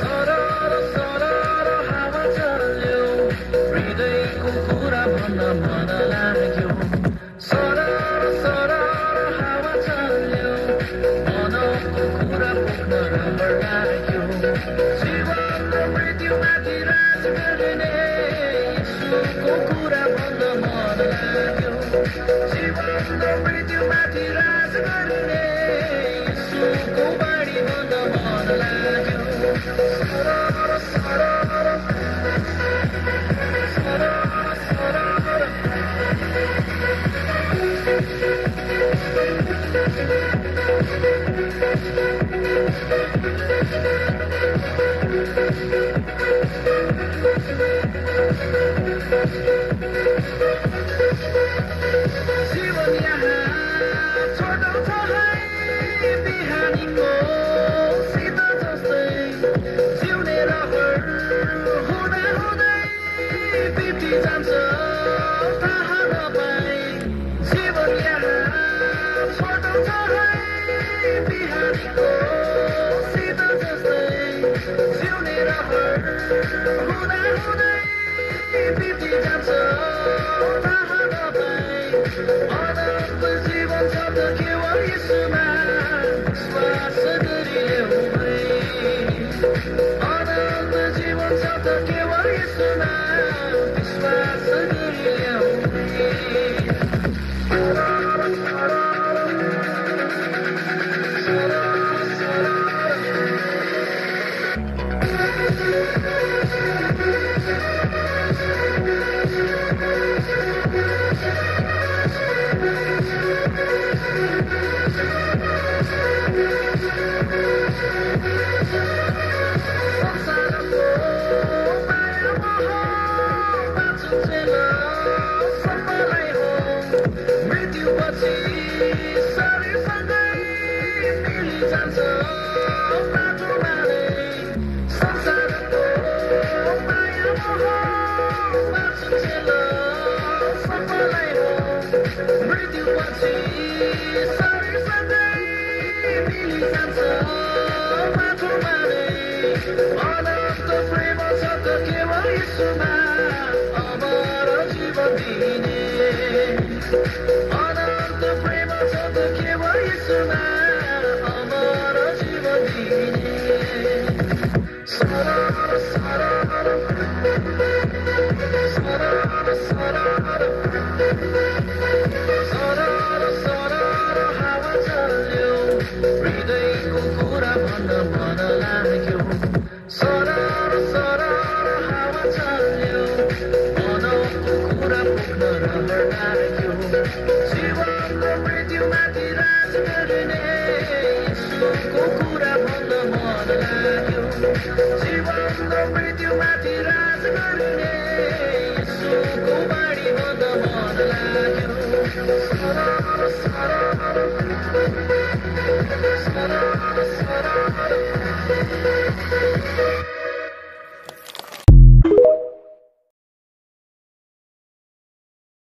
सरर सरर हावा चल्यो हृदयको कुरा भन्न मन लाग्यो सरर सरर हावा चल्यो मनको कुरा पोख्न राम्रो लाग्यो जीवनको मृत्युमाथि राज गर्ने यीशुको कुरा भन्न मन लाग्यो जीवनको मृत्युमाथि राज गर्ने यीशुको बाणी भन्न मन लाग्यो सरर सरर सरर सरर जीवन यहाँ छोटो छ है बिहानीको शीत जस्तै जिउने रहर हुँदा हुँदै बिति जान्छ थाहा नपाई जीवन यहाँ छोटो छ है बिहानीको शीत जस्तै जिउने रहर हुँदा हुँदै बिति जान्छ थाहा नपाई अनन्त जीवन छ त केवल यीशुमा विश्वास गरिलेऊ है अनन्त जीवन छ त केवल यीशुमा विश्वास गरिलेऊ है संसारको माया मोह बाँचुन्जेल सबैलाई हो मृत्युपछि शरीरसँगै मिलिजान्छ माटोमा नै संसारको माया मोह बाँचुन्जेल सबैलाई हो मृत्युपछि शरीरसँगै मिलिजान्छ माटोमा नै अनन्त प्रेम छ त केवल यीशुमा अमर जीवन दिने अनन्त प्रेम छ त केवल यीशुमा अमर जीवन दिने सरर सरर सरर सरर सरर सरर हावा चल्यो हृदयको कुरा भन्न मन लाग्यो सरर सरर हावा चल्यो मनको कुरा पोख्न राम्रो लाग्यो जीवनको मृत्युमाथि राज गर्ने यीशुको कुरा भन्न मन लाग्यो जीवनको मृत्युमाथि राज गर्ने यीशुको बाणी भन्न मन लाग्यो सरर सरर सरर सरर